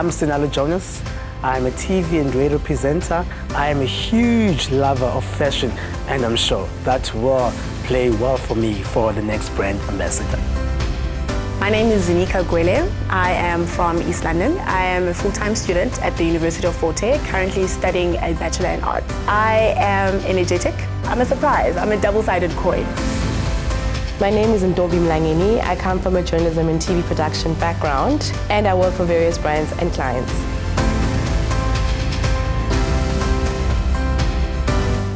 I'm Sinalo Jonas. I'm a TV and radio presenter. I am a huge lover of fashion, and I'm sure that will play well for me for the next brand ambassador. My name is Zinika Gwele. I am from East London. I am a full-time student at the University of Forte, currently studying a Bachelor in Arts. I am energetic. I'm a surprise. I'm a double-sided coin. My name is Ndobi Mlangeni. I come from a journalism and TV production background, and I work for various brands and clients.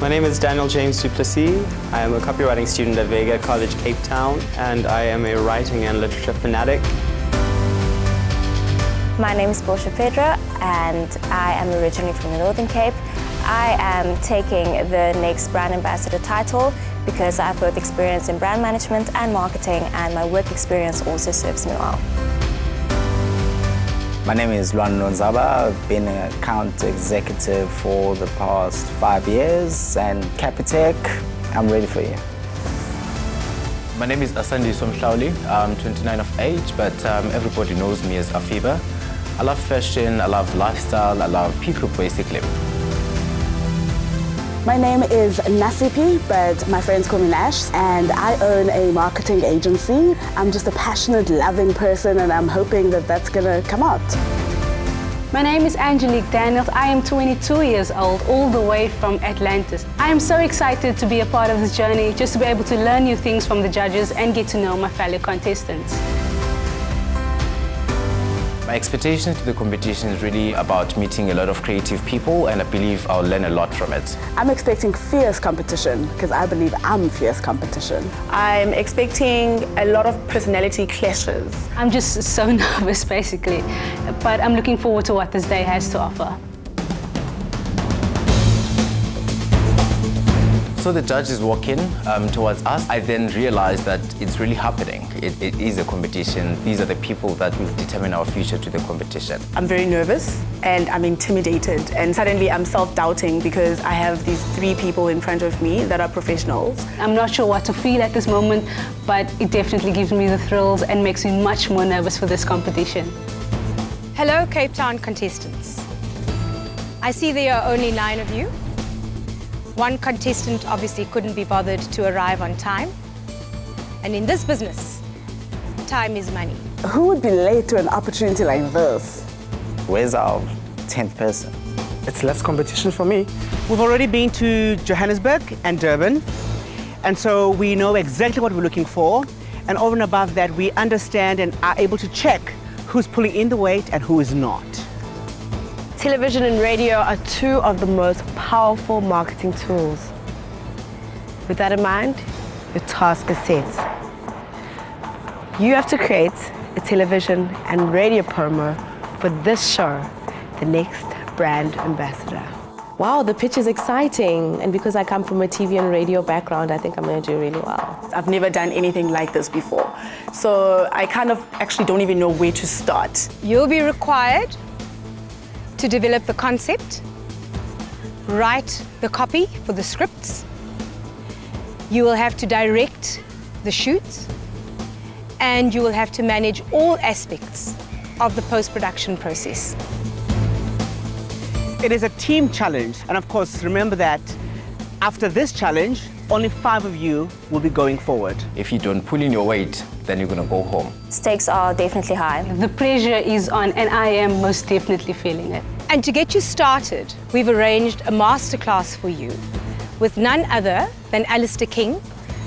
My name is Daniel James Duplessis. I am a copywriting student at Vega College, Cape Town, and I am a writing and literature fanatic. My name is Portia Pedra, and I am originally from the Northern Cape. I am taking the next brand ambassador title because I have both experience in brand management and marketing, and my work experience also serves me well. My name is Luan Nonzaba. I've been an account executive for the past 5 years, and Capitec, I'm ready for you. My name is Asandi Somhlauli. I'm 29 of age, but everybody knows me as Afiba. I love fashion, I love lifestyle, I love people basically. My name is Nasipi, but my friends call me Nash, and I own a marketing agency. I'm just a passionate, loving person, and I'm hoping that that's gonna come out. My name is Angelique Daniels. I am 22 years old, all the way from Atlantis. I am so excited to be a part of this journey, just to be able to learn new things from the judges and get to know my fellow contestants. My expectation to the competition is really about meeting a lot of creative people, and I believe I'll learn a lot from it. I'm expecting fierce competition, because I believe I'm fierce competition. I'm expecting a lot of personality clashes. I'm just so nervous, basically, but I'm looking forward to what this day has to offer. So the judges walk in towards us. I then realized that it's really happening. It is a competition. These are the people that will determine our future to the competition. I'm very nervous and I'm intimidated, and suddenly I'm self-doubting because I have these 3 people in front of me that are professionals. I'm not sure what to feel at this moment, but it definitely gives me the thrills and makes me much more nervous for this competition. Hello, Cape Town contestants. I see there are only 9 of you. One contestant obviously couldn't be bothered to arrive on time. And in this business, time is money. Who would be late to an opportunity like this? Where's our 10th person? It's less competition for me. We've already been to Johannesburg and Durban, and so we know exactly what we're looking for. And over and above that, we understand and are able to check who's pulling in the weight and who is not. Television and radio are 2 of the most powerful marketing tools. With that in mind, your task is set. You have to create a television and radio promo for this show, the next brand ambassador. Wow, the pitch is exciting, and because I come from a TV and radio background, I think I'm going to do really well. I've never done anything like this before, so I kind of actually don't even know where to start. You'll be required to develop the concept, write the copy for the scripts. You will have to direct the shoots, and you will have to manage all aspects of the post-production process. It is a team challenge, and of course, remember that after this challenge, only 5 of you will be going forward. If you don't pull in your weight, then you're going to go home. Stakes are definitely high. The pressure is on, and I am most definitely feeling it. And to get you started, we've arranged a masterclass for you with none other than Alistair King,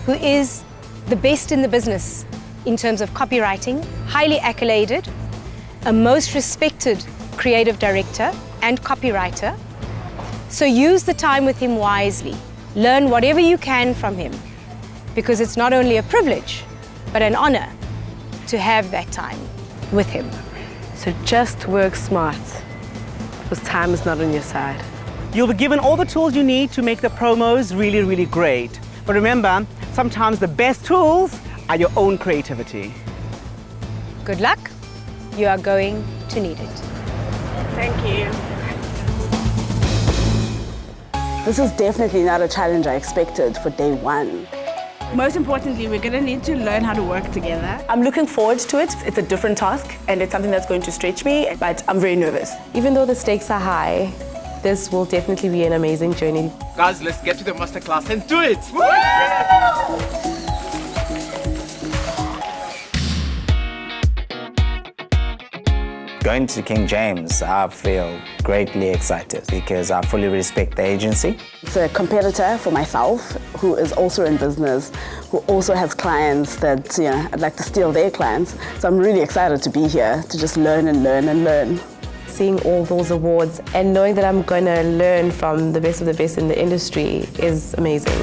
who is the best in the business in terms of copywriting, highly accoladed, a most respected creative director and copywriter. So use the time with him wisely. Learn whatever you can from him, because it's not only a privilege, but an honor to have that time with him. So just work smart, because time is not on your side. You'll be given all the tools you need to make the promos really, really great. But remember, sometimes the best tools are your own creativity. Good luck. You are going to need it. Thank you. This is definitely not a challenge I expected for day 1. Most importantly, we're going to need to learn how to work together. I'm looking forward to it. It's a different task and it's something that's going to stretch me, but I'm very nervous. Even though the stakes are high, this will definitely be an amazing journey. Guys, let's get to the masterclass and do it! Going to King James, I feel greatly excited because I fully respect the agency. It's a competitor for myself who is also in business, who also has clients that, you know, I'd like to steal their clients. So I'm really excited to be here to just learn and learn and learn. Seeing all those awards and knowing that I'm going to learn from the best of the best in the industry is amazing.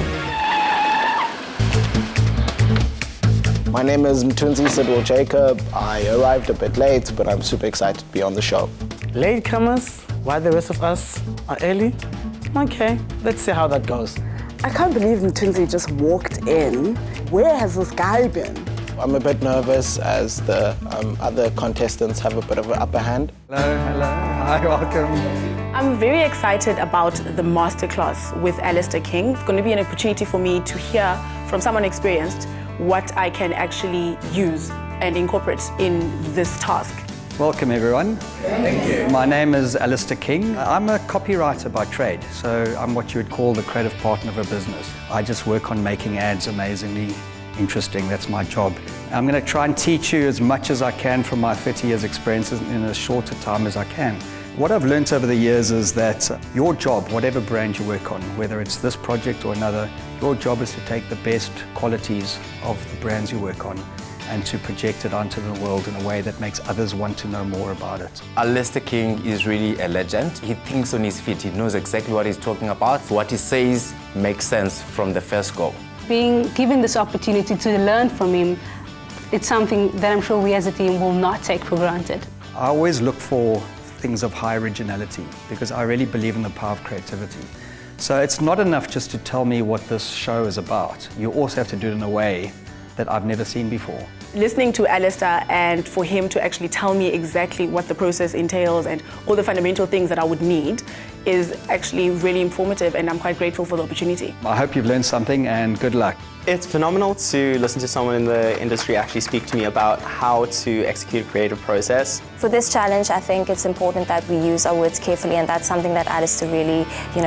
My name is Mtunzi Sidwell Jacob. I arrived a bit late, but I'm super excited to be on the show. Latecomers, while the rest of us are early? Okay, let's see how that goes. I can't believe Mtunzi just walked in. Where has this guy been? I'm a bit nervous as the other contestants have a bit of an upper hand. Hello, hi, welcome. I'm very excited about the masterclass with Alistair King. It's going to be an opportunity for me to hear from someone experienced what I can actually use and incorporate in this task. Welcome, everyone. Thank you. My name is Alistair King. I'm a copywriter by trade, so I'm what you would call the creative partner of a business. I just work on making ads amazingly interesting. That's my job. I'm going to try and teach you as much as I can from my 30 years experience in as short a time as I can. What I've learned over the years is that your job, whatever brand you work on, whether it's this project or another, your job is to take the best qualities of the brands you work on and to project it onto the world in a way that makes others want to know more about it. Alistair King is really a legend. He thinks on his feet. He knows exactly what he's talking about. What he says makes sense from the first go. Being given this opportunity to learn from him, it's something that I'm sure we as a team will not take for granted. I always look for things of high originality because I really believe in the power of creativity. So it's not enough just to tell me what this show is about. You also have to do it in a way that I've never seen before. Listening to Alistair and for him to actually tell me exactly what the process entails and all the fundamental things that I would need is actually really informative, and I'm quite grateful for the opportunity. I hope you've learned something and good luck. It's phenomenal to listen to someone in the industry actually speak to me about how to execute a creative process. For this challenge, I think it's important that we use our words carefully, and that's something that Alistair really,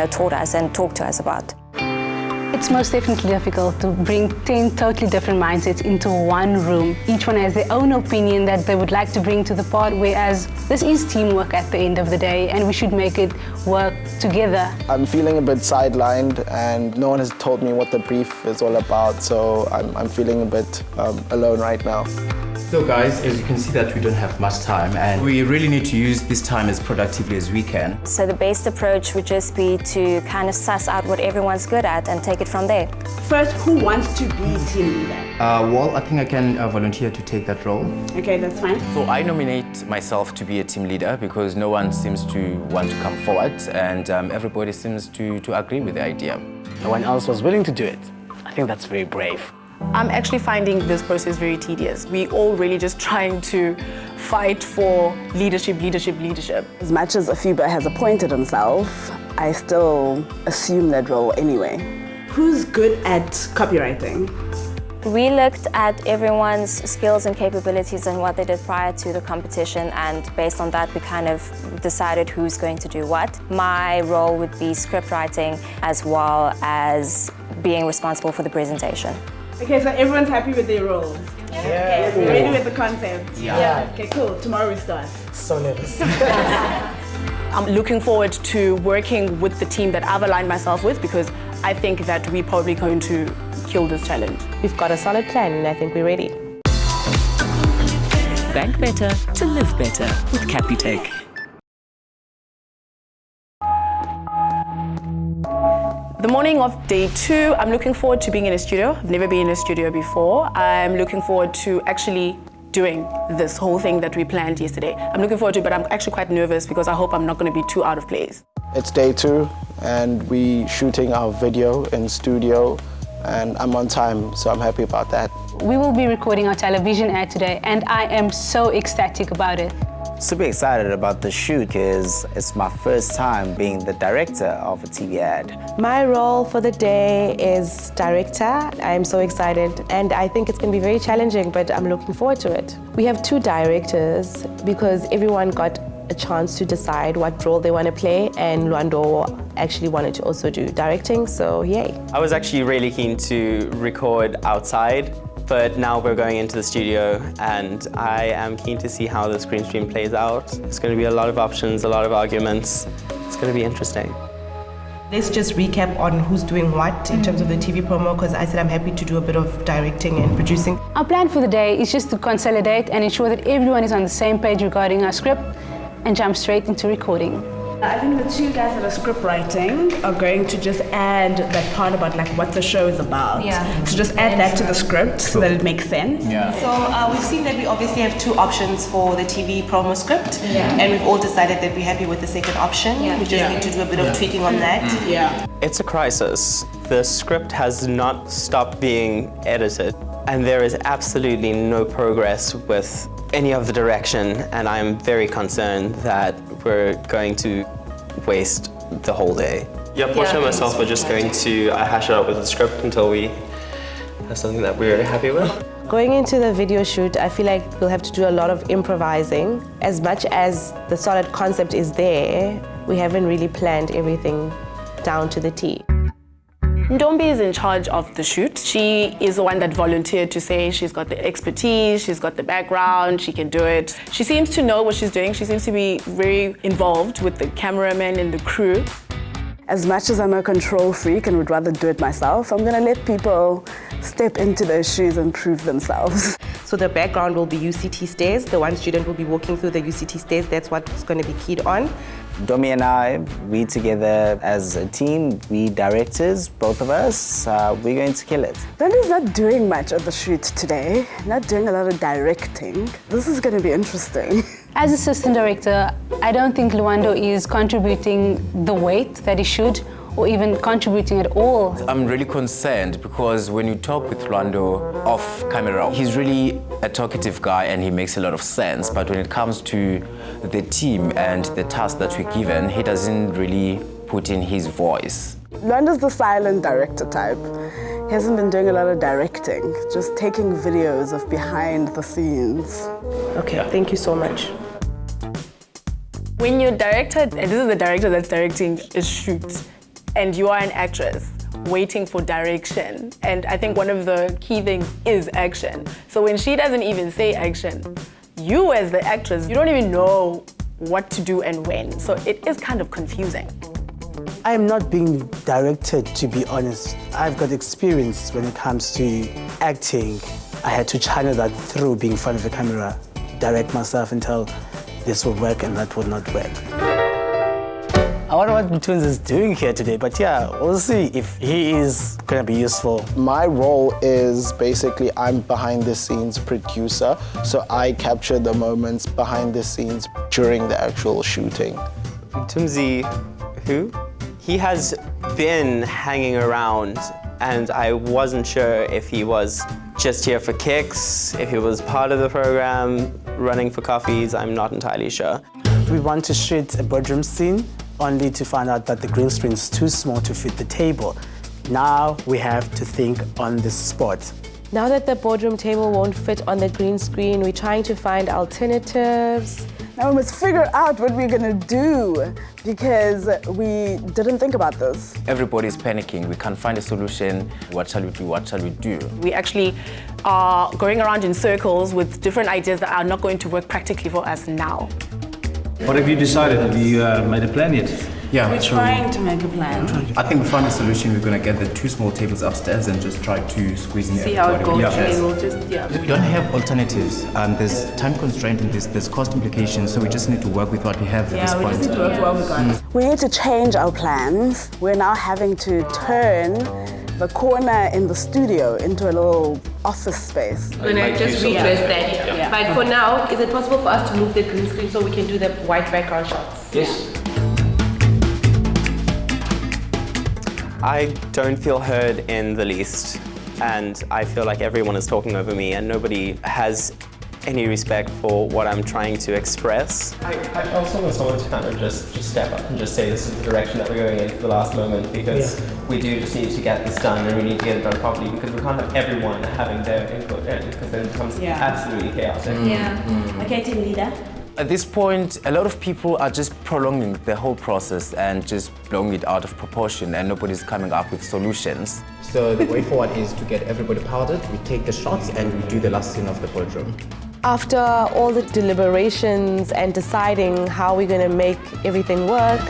taught us and talked to us about. It's most definitely difficult to bring 10 totally different mindsets into one room. Each one has their own opinion that they would like to bring to the part, whereas this is teamwork at the end of the day, and we should make it work together. I'm feeling a bit sidelined and no one has told me what the brief is all about, so I'm feeling a bit alone right now. So guys, as you can see that we don't have much time and we really need to use this time as productively as we can. So the best approach would just be to kind of suss out what everyone's good at and take it from there. First, who wants to be team leader? Well, I think I can volunteer to take that role. Okay, that's fine. So I nominate myself to be a team leader because no one seems to want to come forward and everybody seems to agree with the idea. No one else was willing to do it. I think that's very brave. I'm actually finding this process very tedious. We all really just trying to fight for leadership. As much as Afiba has appointed himself, I still assume that role anyway. Who's good at copywriting? We looked at everyone's skills and capabilities and what they did prior to the competition, and based on that we kind of decided who's going to do what. My role would be script writing as well as being responsible for the presentation. Okay, so everyone's happy with their roles? Yeah. Okay, ready with the concept? Yeah. Okay, cool. Tomorrow we start. So nervous. I'm looking forward to working with the team that I've aligned myself with, because I think that we're probably going to kill this challenge. We've got a solid plan and I think we're ready. Bank better to live better with Capitec. The morning of day 2, I'm looking forward to being in a studio. I've never been in a studio before. I'm looking forward to actually doing this whole thing that we planned yesterday. I'm looking forward to it, but I'm actually quite nervous because I hope I'm not going to be too out of place. It's day 2 and we shooting our video in studio and I'm on time, so I'm happy about that. We will be recording our television ad today and I am so ecstatic about it. Super excited about the shoot because it's my first time being the director of a TV ad. My role for the day is director. I'm so excited and I think it's going to be very challenging, but I'm looking forward to it. We have 2 directors because everyone got a chance to decide what role they want to play, and Luando actually wanted to also do directing, so yay. I was actually really keen to record outside, but now we're going into the studio and I am keen to see how this green screen plays out. There's going to be a lot of options, a lot of arguments. It's going to be interesting. Let's just recap on who's doing what in terms of the TV promo, because I said I'm happy to do a bit of directing and producing. Our plan for the day is just to consolidate and ensure that everyone is on the same page regarding our script and jump straight into recording. I think the 2 guys that are script writing are going to just add that part about like what the show is about. Yeah. So just add that to the script so that it makes sense. Yeah. So we've seen that we obviously have 2 options for the TV promo script, and we've all decided that we're happy with the second option. We just need to do a bit of tweaking on that. Yeah. It's a crisis. The script has not stopped being edited and there is absolutely no progress with any of the direction, and I'm very concerned that we're going to waste the whole day. Yeah, Portia and myself are just going to hash it out with the script until we have something that we're happy with. Going into the video shoot, I feel like we'll have to do a lot of improvising. As much as the solid concept is there, we haven't really planned everything down to the T. Ndombi is in charge of the shoot. She is the one that volunteered to say she's got the expertise, she's got the background, she can do it. She seems to know what she's doing. She seems to be very involved with the cameraman and the crew. As much as I'm a control freak and would rather do it myself, I'm gonna let people step into their shoes and prove themselves. So the background will be UCT stairs. The one student will be walking through the UCT stairs. That's what's going to be keyed on. Domi and I, we together as a team, we directors, both of us, we're going to kill it. Nandi's not doing much of the shoot today, not doing a lot of directing. This is going to be interesting. As assistant director, I don't think Luando is contributing the weight that he should, or even contributing at all. I'm really concerned because when you talk with Luando off camera, he's really a talkative guy and he makes a lot of sense, but when it comes to the team and the task that we're given, he doesn't really put in his voice. Luando's the silent director type. He hasn't been doing a lot of directing, just taking videos of behind the scenes. Okay, thank you so much. When you're director, and this is the director that's directing a shoot, and you are an actress waiting for direction. And I think one of the key things is action. So when she doesn't even say action, you as the actress, you don't even know what to do and when. So it is kind of confusing. I am not being directed, to be honest. I've got experience when it comes to acting. I had to channel that through being in front of the camera, direct myself and tell this will work and that will not work. I wonder what Mthunzi is doing here today, but yeah, we'll see if he is going to be useful. My role is basically I'm behind the scenes producer, so I capture the moments behind the scenes during the actual shooting. Mthunzi, who? He has been hanging around and I wasn't sure if he was just here for kicks, if he was part of the program, running for coffees, I'm not entirely sure. We want to shoot a bedroom scene, only to find out that the green screen is too small to fit the table. Now we have to think on the spot. Now that the boardroom table won't fit on the green screen, we're trying to find alternatives. Now we must figure out what we're gonna do because we didn't think about this. Everybody's panicking. We can't find a solution. What shall we do? What shall we do? We actually are going around in circles with different ideas that are not going to work practically for us now. What have you decided? Have you made a plan yet? Yeah, We're trying to make a plan. I think we'll find a solution. We're going to get the 2 small tables upstairs and just try to squeeze in See how it goes. We don't have alternatives. There's time constraint and there's cost implications, so we just need to work with what we have at this point. We just need to work with what we got. We need to change our plans. We're now having to turn the corner in the studio into a little office space. We're going to just redress that. But for now, is it possible for us to move the green screen so we can do the white background shots? Yes. I don't feel heard in the least, and I feel like everyone is talking over me and nobody has any respect for what I'm trying to express. I also want someone to kind of just step up and just say this is the direction that we're going in for the last moment, because we do just need to get this done and we need to get it done properly, because we can't have everyone having their input in, because then it becomes absolutely chaotic. Okay, team leader. At this point, a lot of people are just prolonging the whole process and just blowing it out of proportion, and nobody's coming up with solutions. So the way forward is to get everybody powdered, we take the shots and we do the last scene of the boardroom. After all the deliberations and deciding how we're going to make everything work,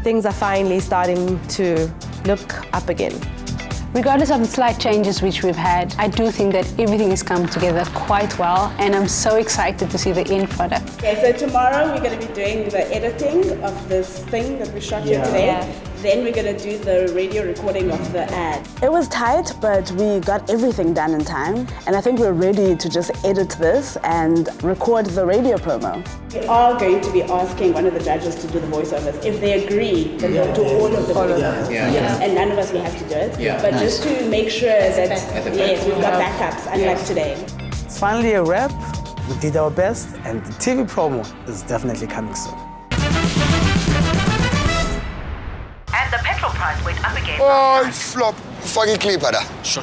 things are finally starting to look up again. Regardless of the slight changes which we've had, I do think that everything has come together quite well, and I'm so excited to see the end product. Okay, so tomorrow we're going to be doing the editing of this thing that we shot here today. Then we're going to do the radio recording of the ad. It was tight, but we got everything done in time. And I think we're ready to just edit this and record the radio promo. We are going to be asking one of the judges to do the voiceovers. If they agree, then they'll do all of the voiceovers. And none of us will have to do it. But just to make sure that, yes, we've got backups, unlike today. It's finally a wrap. We did our best, and the TV promo is definitely coming soon. And the petrol price went up again. Oh, flop. Fucking clip, brother. Sure.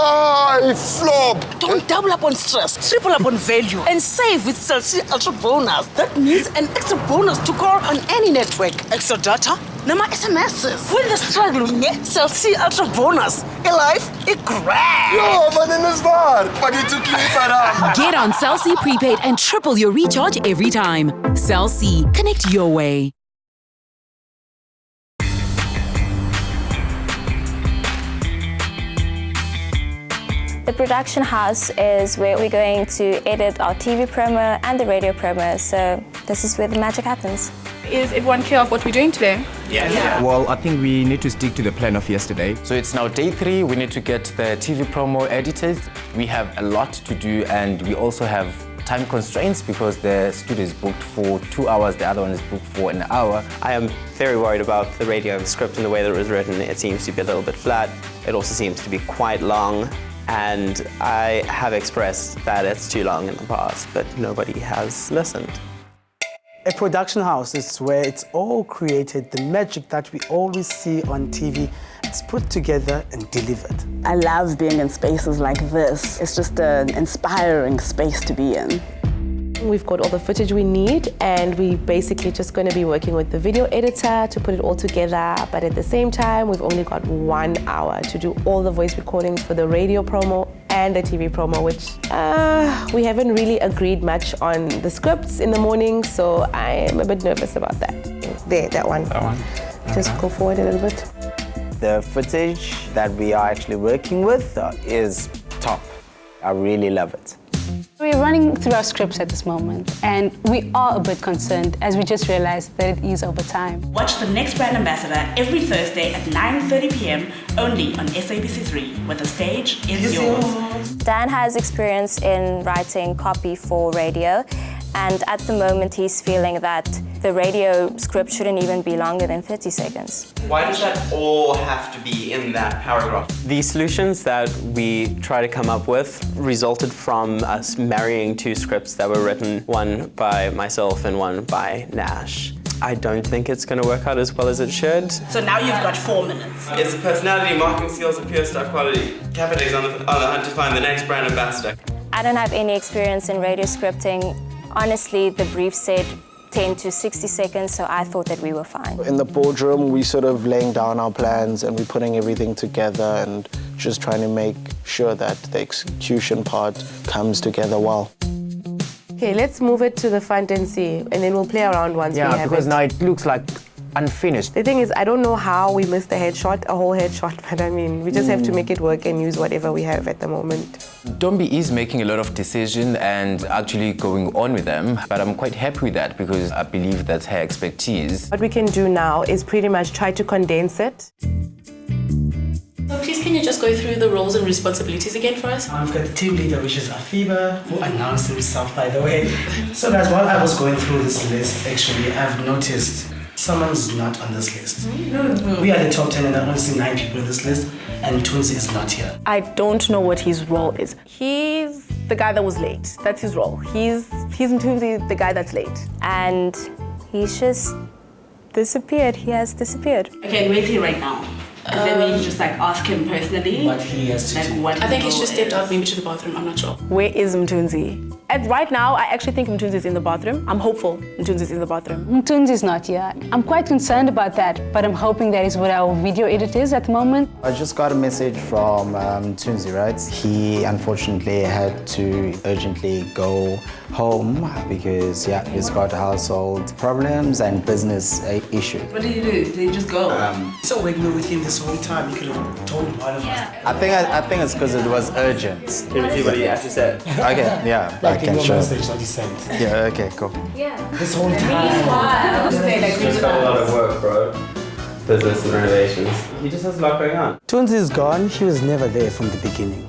Oh, flop. Don't double up on stress, triple up on value, and save with Cell C Ultra Bonus. That means an extra bonus to call on any network. Extra data, nama SMSs. When the struggling, Cell C Ultra Bonus. A life, a grab. Yo, man, in this bar. But you took clip, brother. Get on Cell C Prepaid and triple your recharge every time. Cell C, connect your way. The production house is where we're going to edit our TV promo and the radio promo, so this is where the magic happens. Is everyone clear of what we're doing today? Yes. Well, I think we need to stick to the plan of yesterday. So it's now day 3, we need to get the TV promo edited. We have a lot to do, and we also have time constraints because the studio is booked for 2 hours, the other one is booked for an hour. I am very worried about the radio script and the way that it was written. It seems to be a little bit flat. It also seems to be quite long. And I have expressed that it's too long in the past, but nobody has listened. A production house is where it's all created, the magic that we always see on TV. It's put together and delivered. I love being in spaces like this. It's just an inspiring space to be in. We've got all the footage we need, and we're basically just going to be working with the video editor to put it all together. But at the same time, we've only got 1 hour to do all the voice recordings for the radio promo and the TV promo, which we haven't really agreed much on the scripts in the morning, so I'm a bit nervous about that. There, that one. Just go forward a little bit. The footage that we are actually working with is top. I really love it. We're running through our scripts at this moment, and we are a bit concerned as we just realized that it is over time. Watch The Next Brand Ambassador every Thursday at 9:30 p.m. only on SABC3, where the stage is yours. Dan has experience in writing copy for radio, and at the moment he's feeling that the radio script shouldn't even be longer than 30 seconds. Why does that all have to be in that paragraph? The solutions that we try to come up with resulted from us marrying 2 scripts that were written, one by myself and one by Nash. I don't think it's going to work out as well as it should. So now you've got 4 minutes. It's a personality, marketing skills, and pure star quality. Capitake's on the hunt to find the next brand ambassador. I don't have any experience in radio scripting. Honestly, the brief said 10 to 60 seconds, so I thought that we were fine. In the boardroom, we sort of laying down our plans and we're putting everything together and just trying to make sure that the execution part comes together well. Okay, let's move it to the front and see, and then we'll play around once we have it. Yeah, because now it looks like unfinished. The thing is, I don't know how we missed a headshot, a whole headshot, but I mean, we just have to make it work and use whatever we have at the moment. Dombi is making a lot of decisions and actually going on with them, but I'm quite happy with that because I believe that's her expertise. What we can do now is pretty much try to condense it. So please can you just go through the roles and responsibilities again for us? I've got the team leader, which is Afiba, who announced himself, by the way. So guys, while I was going through this list, actually, I've noticed someone's not on this list. No. We are the top 10 and I only see 9 people on this list, and Twins is not here. I don't know what his role is. He's the guy that was late. That's his role. He's the guy that's late. And he's just disappeared. He has disappeared. Okay, where's he right now? And then we just like ask him personally what he has to do. I think he's just stepped out maybe to the bathroom, I'm not sure. Where is Mtunzi? Right now, I actually think Mtunzi is in the bathroom. I'm hopeful Mtunzi is in the bathroom. Mtunzi is not here. I'm quite concerned about that, but I'm hoping that is what our video edit is at the moment. I just got a message from Tunzi, right? He unfortunately had to urgently go home because, he's got household problems and business issues. What did he do? Did he just go? So we were with him this whole time. You could have told one of us. I think it's because it was urgent. Can you see what he actually said? Okay, yeah. Like I can show. message that he sent. Yeah, okay, cool. Yeah. This whole time. He's just got a lot of work, bro. Business and renovations. He just has a lot going on. Twins is gone. He was never there from the beginning.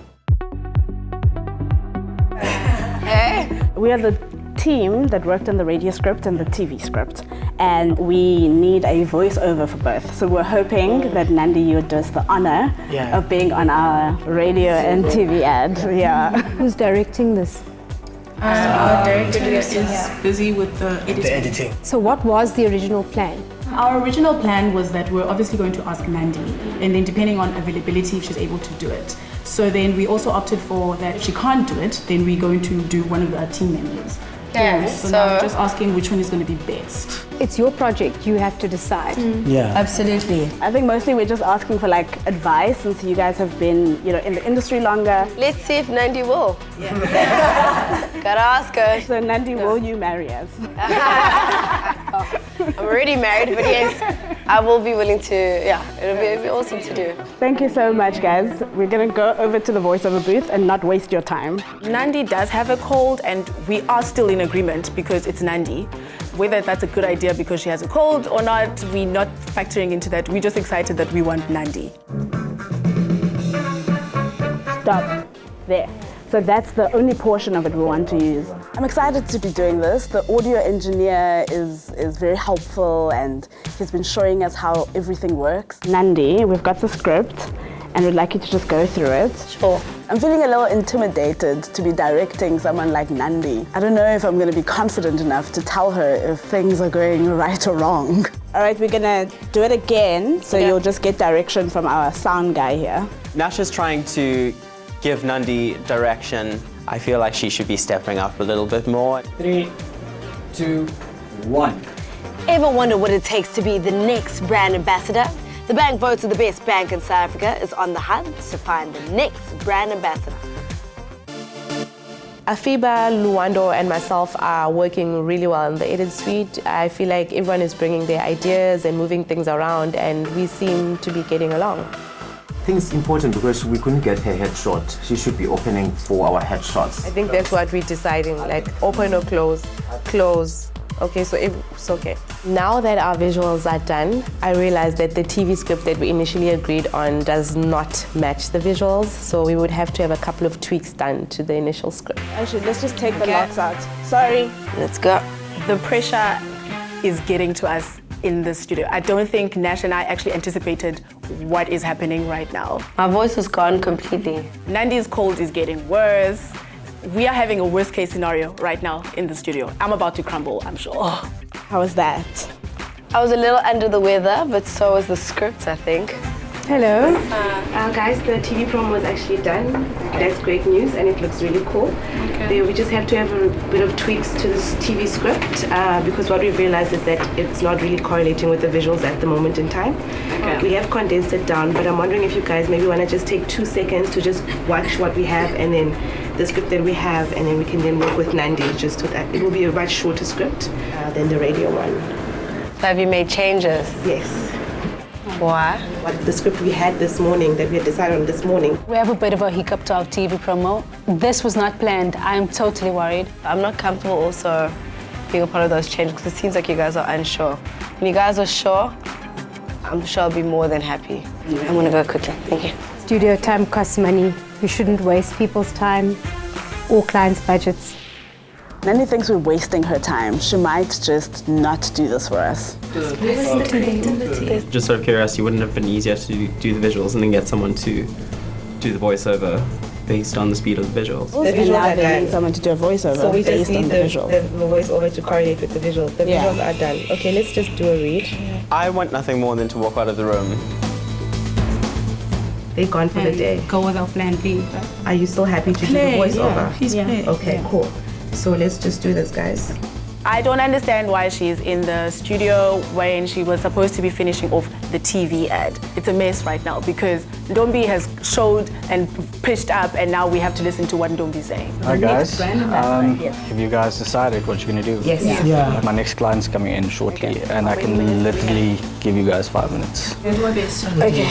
We are the team that worked on the radio script and the TV script, and we need a voiceover for both. So we're hoping that Nandi, you would do us the honor of being on our radio and TV ad. Yeah. Who's directing this? Our director is busy with the editing. So what was the original plan? Our original plan was that we're obviously going to ask Nandi, and then depending on availability, if she's able to do it. So then we also opted for that if she can't do it, then we're going to do one of our team members. Yeah, So now we're just asking which one is going to be best. It's your project, you have to decide. Yeah. Absolutely. I think mostly we're just asking for like advice, since you guys have been, in the industry longer. Let's see if Nandi will. Gotta ask her. So Nandi, will you marry us? I'm already married, but yes, I will be willing to, it'll be awesome to do. Thank you so much, guys. We're gonna go over to the voiceover booth and not waste your time. Nandi does have a cold, and we are still in agreement because it's Nandi. Whether that's a good idea because she has a cold or not, we're not factoring into that. We're just excited that we want Nandi. Stop there. So that's the only portion of it we want to use. I'm excited to be doing this. The audio engineer is very helpful, and he's been showing us how everything works. Nandi, we've got the script, and we'd like you to just go through it. Sure. I'm feeling a little intimidated to be directing someone like Nandi. I don't know if I'm going to be confident enough to tell her if things are going right or wrong. All right, we're going to do it again, so you'll just get direction from our sound guy here. Nasha's trying to give Nandi direction. I feel like she should be stepping up a little bit more. 3, 2, 1. Ever wonder what it takes to be the next brand ambassador? The bank votes of the best bank in South Africa is on the hunt to find the next brand ambassador. Afiba, Luando, and myself are working really well in the edit suite. I feel like everyone is bringing their ideas and moving things around, and we seem to be getting along. I think it's important because we couldn't get her headshot. She should be opening for our headshots. I think that's what we're deciding, like open or close, close. Okay, so it's okay. Now that our visuals are done, I realized that the TV script that we initially agreed on does not match the visuals, so we would have to have a couple of tweaks done to the initial script. Actually, let's just take the locks out. Sorry. Let's go. The pressure is getting to us in the studio. I don't think Nash and I actually anticipated what is happening right now. My voice is gone completely. Nandi's cold is getting worse. We are having a worst case scenario right now in the studio. I'm about to crumble, I'm sure. Oh. How was that? I was a little under the weather, but so was the script, I think. Hello. Guys, the TV promo was actually done. That's great news, and it looks really cool. Okay. We just have to have a bit of tweaks to this TV script because what we've realized is that it's not really correlating with the visuals at the moment in time. Okay. We have condensed it down, but I'm wondering if you guys maybe want to just take 2 seconds to just watch what we have and then the script that we have, and then we can then work with Nandi just to that. It will be a much shorter script than the radio one. So have you made changes? Yes. Why? What the script we had this morning, that we had decided on this morning. We have a bit of a hiccup to our TV promo. This was not planned. I am totally worried. I'm not comfortable also being a part of those changes because it seems like you guys are unsure. When you guys are sure, I'm sure I'll be more than happy. I'm gonna go quickly. Thank you. Studio time costs money. You shouldn't waste people's time or clients' budgets. Nandi thinks we're wasting her time. She might just not do this for us. Just out of curiosity, wouldn't it have been easier to do the visuals and then get someone to do the voiceover based on the speed of the visuals? The visuals are done. Someone to do a voiceover So we just based on need the visuals. the voiceover to correlate with the visuals. The visuals are done. Okay, let's just do a read. I want nothing more than to walk out of the room. They've gone for the day. Go with our plan B. Are you still happy to do the Play, voiceover? yeah, please play. Okay, cool. So let's just do this, guys. I don't understand why she's in the studio when she was supposed to be finishing off the TV ad. It's a mess right now because Ndombi has showed and pitched up and now we have to listen to what Ndombi's saying. Hi guys, have you guys decided what you're going to do? Yes. Yeah. My next client's coming in shortly and I can literally give you guys 5 minutes. Okay.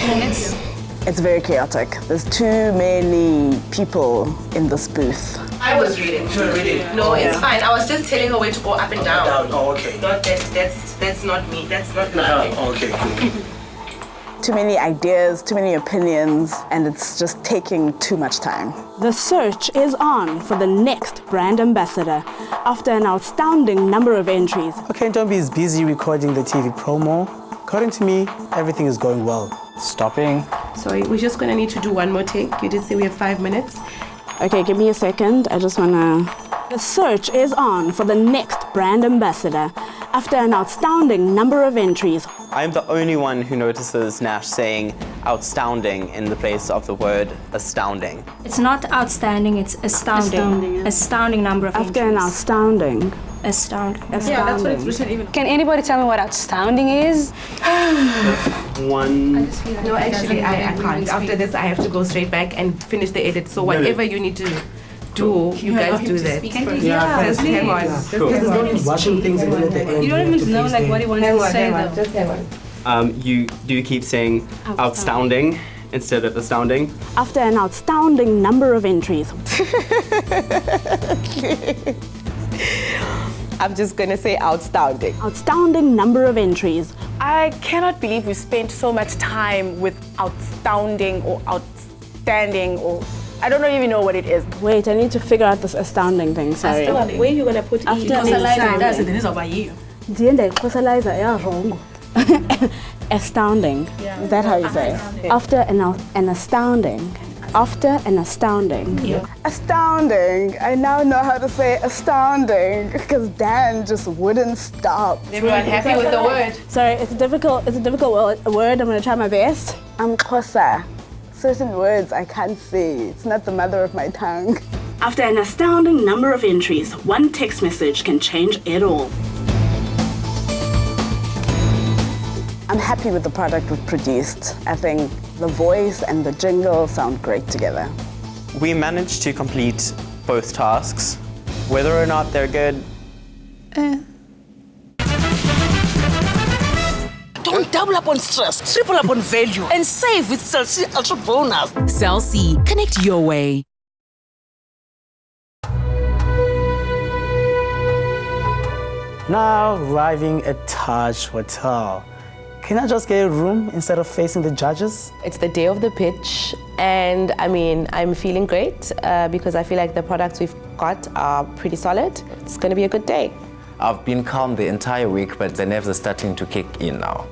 It's very chaotic. There's too many people in this booth. I was reading. You were reading? No, it's fine. I was just telling her where to go up and down. Oh, okay. Not that's not me. That's not me. Okay, cool. Too many ideas, too many opinions, and it's just taking too much time. The search is on for the next brand ambassador after an outstanding number of entries. Okay, Ndombi is busy recording the TV promo. According to me, everything is going well. Stopping. Sorry, we're just going to need to do one more take. You did say we have 5 minutes. Okay, give me a second. I just want to... The search is on for the next brand ambassador after an outstanding number of entries. I'm the only one who notices Nash saying outstanding in the place of the word astounding. It's not outstanding, it's astounding. Astounding number of After an outstanding. Astounding. Yeah, that's what it's written even. Can anybody tell me what outstanding is? One. No, actually, I can't. After this, I have to go straight back and finish the edit. So whatever you need to do, you guys do that. Just hang on. Just watching things and then at the end. You don't even know like what he wants to say though. Just hang on. You do keep saying outstanding instead of astounding. After an outstanding number of entries. I'm just going to say outstanding. Outstanding number of entries. I cannot believe we spent so much time with outstanding or outstanding or I don't even know what it is. Wait, I need to figure out this astounding thing, sorry. Where are you going to put After astounding. Is that how you say it? After an astounding. After an astounding. Yeah. Astounding. I now know how to say astounding because Dan just wouldn't stop. Everyone happy with the word? Sorry, it's a difficult word. I'm going to try my best. I'm Xhosa. Certain words I can't say. It's not the mother of my tongue. After an astounding number of entries, one text message can change it all. I'm happy with the product we've produced. I think the voice and the jingle sound great together. We managed to complete both tasks. Whether or not they're good, Don't double up on stress, triple up on value, and save with Cell C Ultra Bonus. Cell C, connect your way. Now arriving at Taj Hotel. Can I just get a room instead of facing the judges? It's the day of the pitch, and I mean, I'm feeling great because I feel like the products we've got are pretty solid. It's going to be a good day. I've been calm the entire week, but the nerves are starting to kick in now.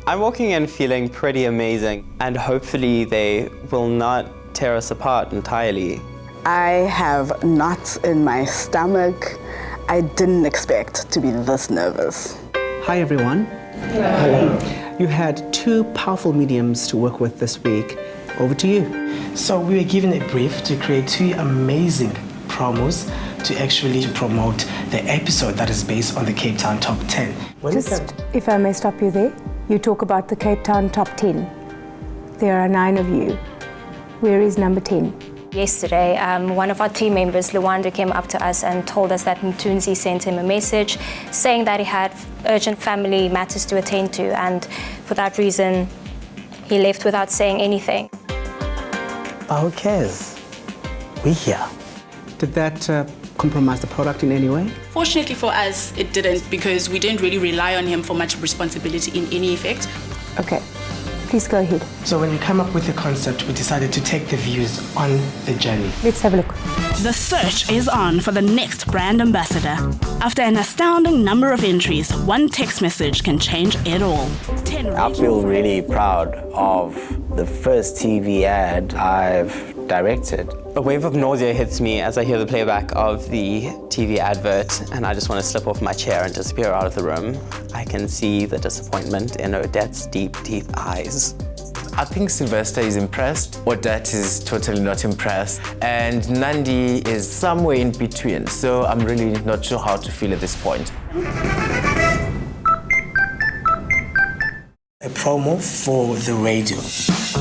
I'm walking in feeling pretty amazing, and hopefully they will not tear us apart entirely. I have knots in my stomach. I didn't expect to be this nervous. Hi everyone. Hello. You had 2 powerful mediums to work with this week. Over to you. So we were given a brief to create 2 amazing promos to actually promote the episode that is based on the Cape Town Top 10. Just, if I may stop you there, you talk about the Cape Town Top 10. There are 9 of you. Where is number 10? Yesterday, one of our team members, Luanda, came up to us and told us that Mtunzi sent him a message saying that he had urgent family matters to attend to, and for that reason, he left without saying anything. But who cares? We're here. Did that compromise the product in any way? Fortunately for us, it didn't, because we didn't really rely on him for much responsibility in any effect. Okay. Please go ahead. So when we come up with the concept, we decided to take the views on the journey. Let's have a look. The search is on for the next brand ambassador. After an astounding number of entries, one text message can change it all. I feel really proud of the first TV ad I've directed. A wave of nausea hits me as I hear the playback of the TV advert, and I just want to slip off my chair and disappear out of the room. I can see the disappointment in Odette's deep, deep eyes. I think Sylvester is impressed, Odette is totally not impressed, and Nandi is somewhere in between, so I'm really not sure how to feel at this point. A promo for the radio.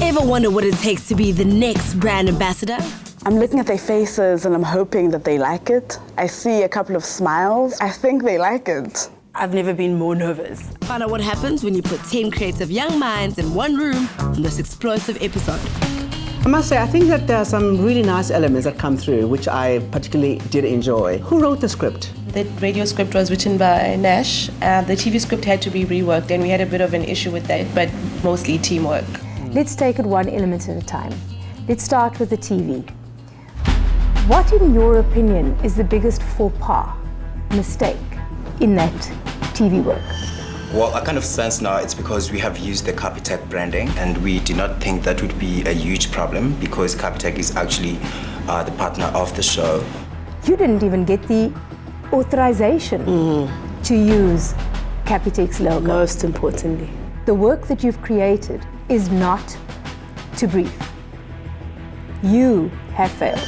Ever wonder what it takes to be the next brand ambassador? I'm looking at their faces and I'm hoping that they like it. I see a couple of smiles. I think they like it. I've never been more nervous. Find out what happens when you put 10 creative young minds in one room on this explosive episode. I must say, I think that there are some really nice elements that come through, which I particularly did enjoy. Who wrote the script? The radio script was written by Nash. The TV script had to be reworked, and we had a bit of an issue with that, but mostly teamwork. Let's take it one element at a time. Let's start with the TV. What, in your opinion, is the biggest faux pas, mistake, in that TV work? Well, I kind of sense now it's because we have used the Capitec branding, and we did not think that would be a huge problem because Capitec is actually the partner of the show. You didn't even get the authorization to use Capitec's logo. Most importantly. The work that you've created is not to brief. You have failed.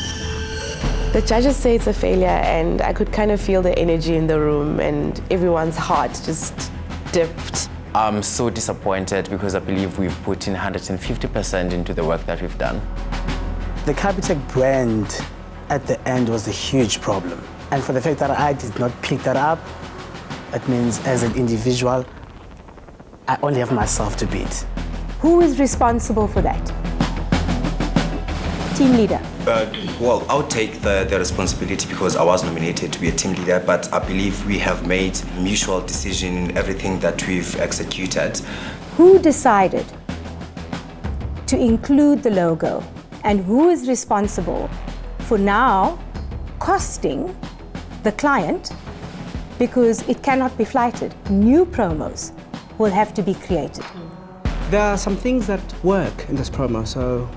The judges say it's a failure, and I could kind of feel the energy in the room and everyone's heart just dipped. I'm so disappointed because I believe we've put in 150% into the work that we've done. The Capitec brand at the end was a huge problem. And for the fact that I did not pick that up, it means as an individual, I only have myself to beat. Who is responsible for that? Team leader. Well, I'll take the responsibility because I was nominated to be a team leader, but I believe we have made mutual decision in everything that we've executed. Who decided to include the logo, and who is responsible for now costing the client, because it cannot be flighted? New promos will have to be created. There are some things that work in this promo, so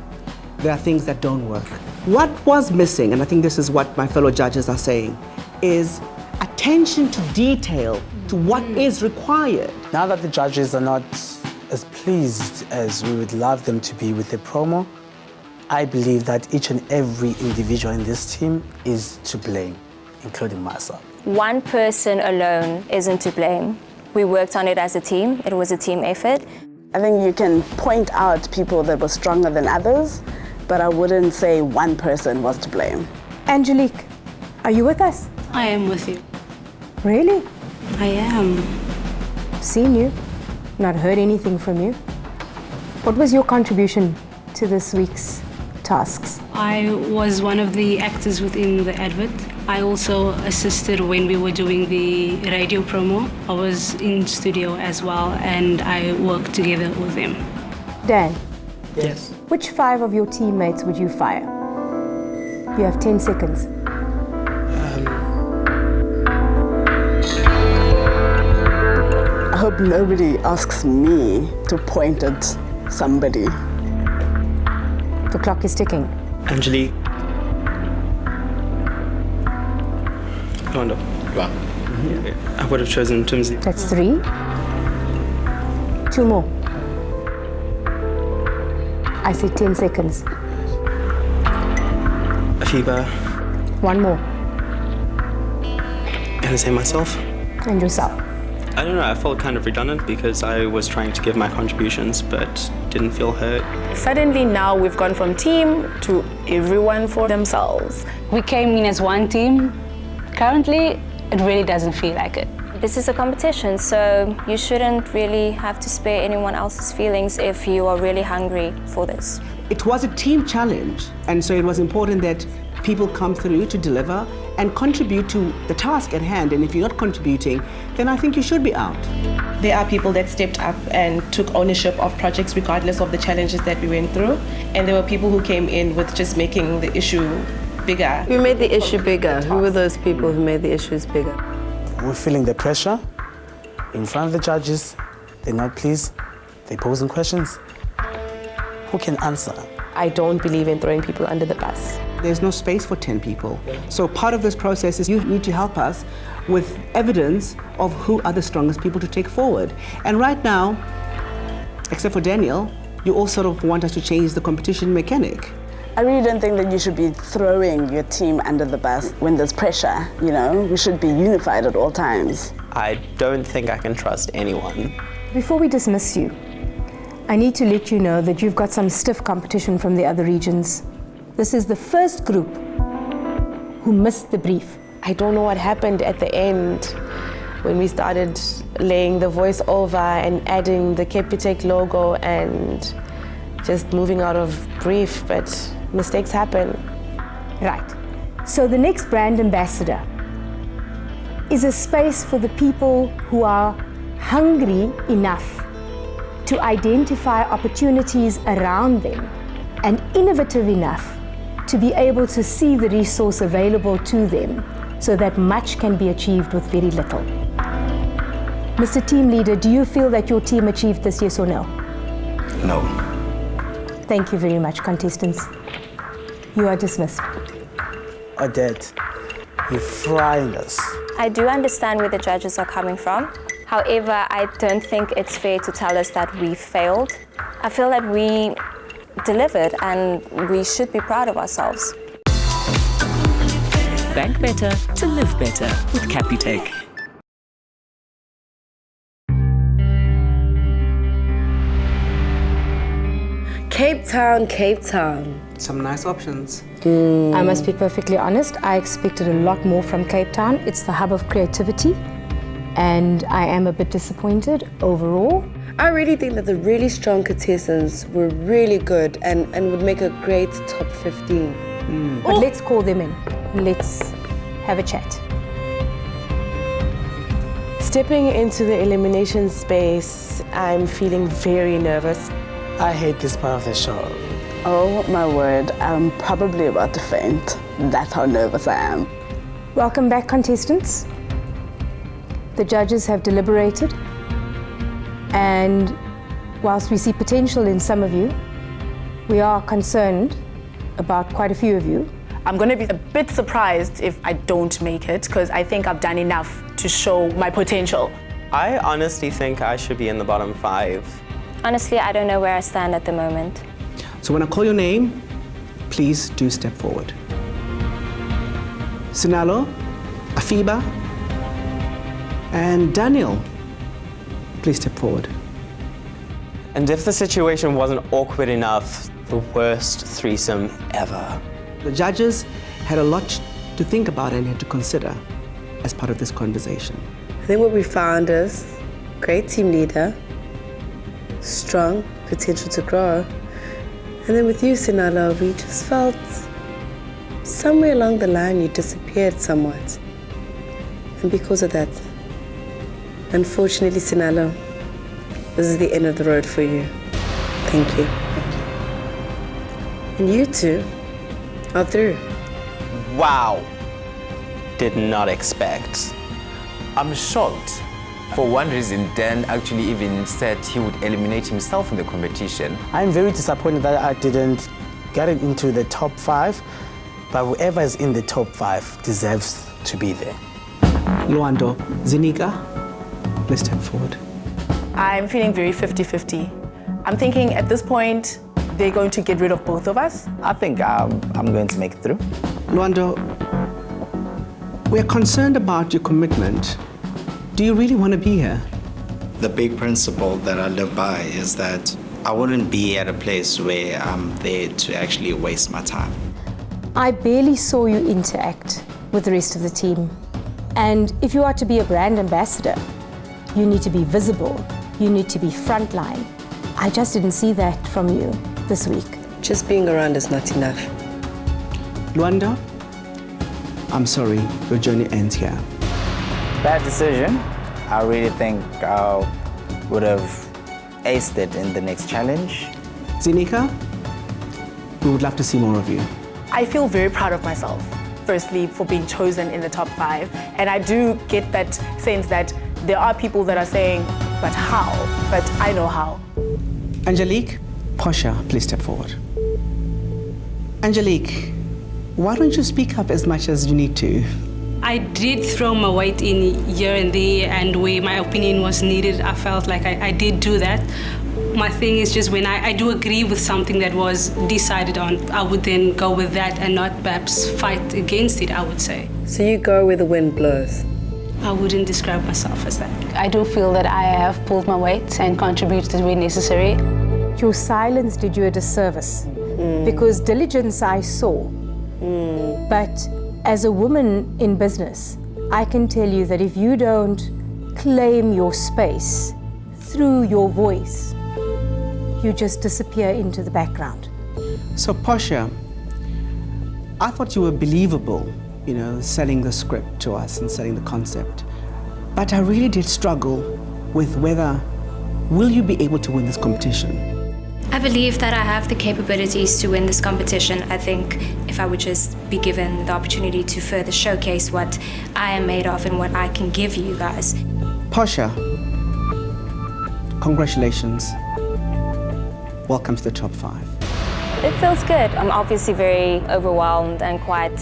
there are things that don't work. What was missing, and I think this is what my fellow judges are saying, is attention to detail, to what is required. Now that the judges are not as pleased as we would love them to be with the promo, I believe that each and every individual in this team is to blame, including myself. One person alone isn't to blame. We worked on it as a team. It was a team effort. I think you can point out people that were stronger than others, but I wouldn't say one person was to blame. Angelique, are you with us? I am with you. Really? I am. Seen you, not heard anything from you. What was your contribution to this week's tasks? I was one of the actors within the advert. I also assisted when we were doing the radio promo. I was in studio as well, and I worked together with them. Dan? Yes. Which 5 of your teammates would you fire? You have 10 seconds. I hope nobody asks me to point at somebody. The clock is ticking. Angelique. Wanda. Wow. I would have chosen Tumzi. That's 3. 2 more. I say 10 seconds. Afiba. 1 more. Can I say myself? And yourself. I don't know, I felt kind of redundant because I was trying to give my contributions but didn't feel heard. Suddenly now we've gone from team to everyone for themselves. We came in as one team. Currently, it really doesn't feel like it. This is a competition, so you shouldn't really have to spare anyone else's feelings if you are really hungry for this. It was a team challenge, and so it was important that people come through to deliver and contribute to the task at hand. And if you're not contributing, then I think you should be out. There are people that stepped up and took ownership of projects regardless of the challenges that we went through. And there were people who came in with just making the issue bigger. Who made the issue bigger? Who were those people who made the issues bigger? We're feeling the pressure in front of the judges. They're not pleased. They're posing questions. Who can answer? I don't believe in throwing people under the bus. There's no space for 10 people. So part of this process is you need to help us with evidence of who are the strongest people to take forward. And right now, except for Daniel, you all sort of want us to change the competition mechanic. I really don't think that you should be throwing your team under the bus when there's pressure, you know? We should be unified at all times. I don't think I can trust anyone. Before we dismiss you, I need to let you know that you've got some stiff competition from the other regions. This is the first group who missed the brief. I don't know what happened at the end when we started laying the voice over and adding the Capitec logo and just moving out of brief, but mistakes happen. Right. So the next brand ambassador is a space for the people who are hungry enough to identify opportunities around them and innovative enough to be able to see the resource available to them so that much can be achieved with very little. Mr. Team Leader, do you feel that your team achieved this, yes or no? No. Thank you very much, contestants. You are dismissed. Odette, you're frying us. I do understand where the judges are coming from. However, I don't think it's fair to tell us that we failed. I feel that we delivered and we should be proud of ourselves. Bank better to live better with Capitec. Cape Town, Cape Town. Some nice options. I must be perfectly honest, I expected a lot more from Cape Town. It's the hub of creativity, and I am a bit disappointed overall. I really think that the really strong contestants were really good and would make a great top 15. But let's call them in. Let's have a chat. Stepping into the elimination space, I'm feeling very nervous. I hate this part of the show. Oh my word, I'm probably about to faint. That's how nervous I am. Welcome back, contestants. The judges have deliberated, and whilst we see potential in some of you, we are concerned about quite a few of you. I'm going to be a bit surprised if I don't make it, because I think I've done enough to show my potential. I honestly think I should be in the bottom 5. Honestly, I don't know where I stand at the moment. So when I call your name, please do step forward. Sinalo, Afiba, and Daniel, please step forward. And if the situation wasn't awkward enough, the worst threesome ever. The judges had a lot to think about and had to consider as part of this conversation. I think what we found is great team leader, strong potential to grow. And then with you, Sinalo, we just felt somewhere along the line you disappeared somewhat. And because of that, unfortunately, Sinalo, this is the end of the road for you. Thank you. And you two are through. Wow. Did not expect. I'm shocked. For one reason, Dan actually even said he would eliminate himself in the competition. I'm very disappointed that I didn't get it into the top 5, but whoever is in the top 5 deserves to be there. Luando, Zinika, please step forward. I'm feeling very 50-50. I'm thinking at this point, they're going to get rid of both of us. I think I'm going to make it through. Luando, we're concerned about your commitment. Do you really want to be here? The big principle that I live by is that I wouldn't be at a place where I'm there to actually waste my time. I barely saw you interact with the rest of the team. And if you are to be a brand ambassador, you need to be visible, you need to be frontline. I just didn't see that from you this week. Just being around is not enough. Luanda, I'm sorry, your journey ends here. Bad decision. I really think I would have aced it in the next challenge. Zinika, we would love to see more of you. I feel very proud of myself, firstly, for being chosen in the top 5. And I do get that sense that there are people that are saying, but how? But I know how. Angelique, Portia, please step forward. Angelique, why don't you speak up as much as you need to? I did throw my weight in here and there, and where my opinion was needed, I felt like I did do that. My thing is just when I do agree with something that was decided on, I would then go with that and not perhaps fight against it, I would say. So you go where the wind blows? I wouldn't describe myself as that. I do feel that I have pulled my weight and contributed where necessary. Your silence did you a disservice because diligence I saw. But as a woman in business, I can tell you that if you don't claim your space through your voice, you just disappear into the background. So Portia, I thought you were believable, you know, selling the script to us and selling the concept. But I really did struggle with whether, will you be able to win this competition? I believe that I have the capabilities to win this competition. I think if I would just be given the opportunity to further showcase what I am made of and what I can give you guys. Portia, congratulations. Welcome to the top 5. It feels good. I'm obviously very overwhelmed and quite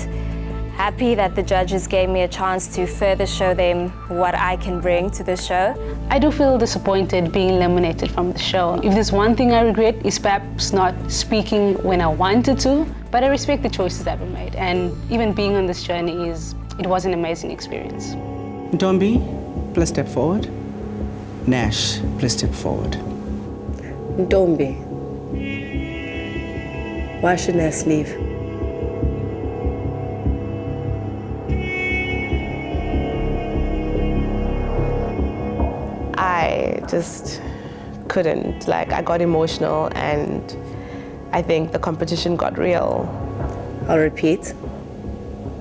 happy that the judges gave me a chance to further show them what I can bring to the show. I do feel disappointed being eliminated from the show. If there's one thing I regret, is perhaps not speaking when I wanted to, but I respect the choices that were made. And even being on this journey it was an amazing experience. Ndombi, please step forward. Nash, please step forward. Ndombi, why should Nash leave? I just couldn't. I got emotional and I think the competition got real. I'll repeat.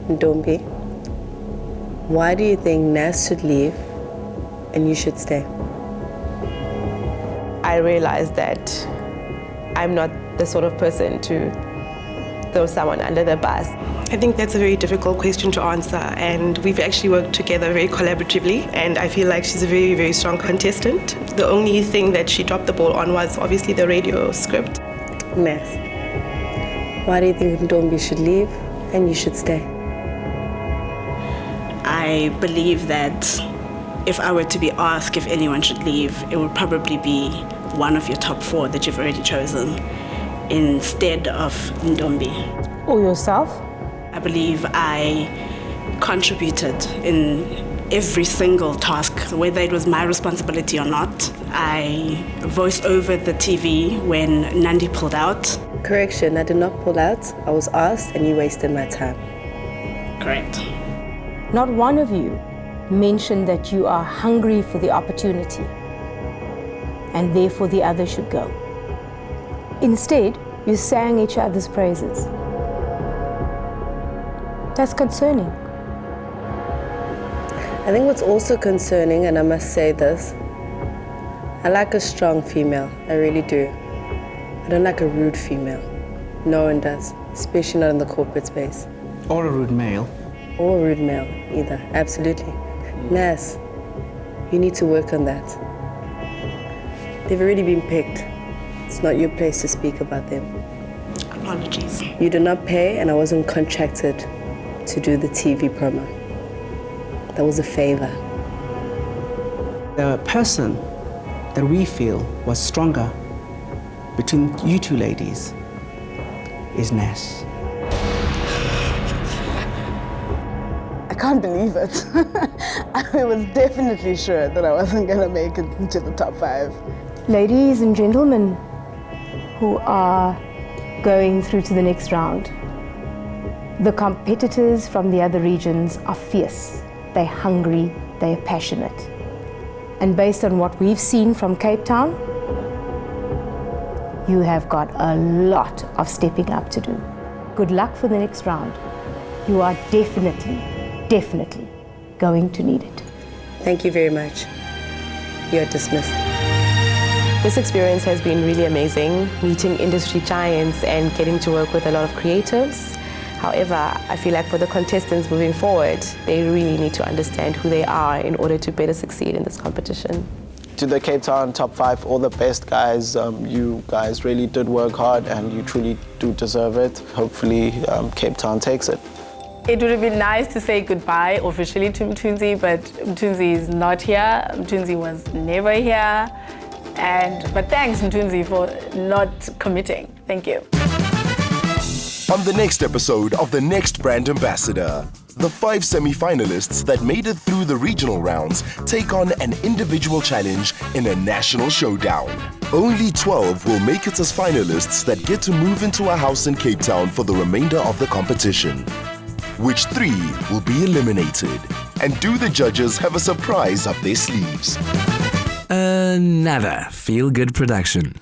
Ndombi, why do you think Nas should leave and you should stay? I realized that I'm not the sort of person to throw someone under the bus. I think that's a very difficult question to answer, and we've actually worked together very collaboratively, and I feel like she's a very, very strong contestant. The only thing that she dropped the ball on was obviously the radio script. Nas, why do you think Ndombi should leave and you should stay? I believe that if I were to be asked if anyone should leave, it would probably be one of your top 4 that you've already chosen instead of Ndombi. Or yourself? I believe I contributed in every single task, whether it was my responsibility or not. I voiced over the TV when Nandi pulled out. Correction, I did not pull out. I was asked and you wasted my time. Correct. Not one of you mentioned that you are hungry for the opportunity and therefore the other should go. Instead, you sang each other's praises. That's concerning. I think what's also concerning, and I must say this, I like a strong female, I really do. I don't like a rude female. No one does, especially not in the corporate space. Or a rude male. Or a rude male, either, absolutely. Nas, you need to work on that. They've already been picked. It's not your place to speak about them. Apologies. You did not pay, and I wasn't contracted to do the TV promo. That was a favor. The person that we feel was stronger between you two ladies is Nash. I can't believe it. I was definitely sure that I wasn't going to make it into the top 5. Ladies and gentlemen who are going through to the next round, the competitors from the other regions are fierce, they're hungry, they're passionate. And based on what we've seen from Cape Town, you have got a lot of stepping up to do. Good luck for the next round. You are definitely going to need it. Thank you very much. You're dismissed. This experience has been really amazing, meeting industry giants and getting to work with a lot of creatives. However, I feel like for the contestants moving forward, they really need to understand who they are in order to better succeed in this competition. To the Cape Town top 5, all the best guys. You guys really did work hard and you truly do deserve it. Hopefully Cape Town takes it. It would have been nice to say goodbye officially to Mthunzi, but Mthunzi is not here. Mthunzi was never here. But thanks, Mthunzi, for not committing. Thank you. On the next episode of The Next Brand Ambassador, the 5 semi-finalists that made it through the regional rounds take on an individual challenge in a national showdown. Only 12 will make it as finalists that get to move into a house in Cape Town for the remainder of the competition. Which 3 will be eliminated? And do the judges have a surprise up their sleeves? Another feel-good production.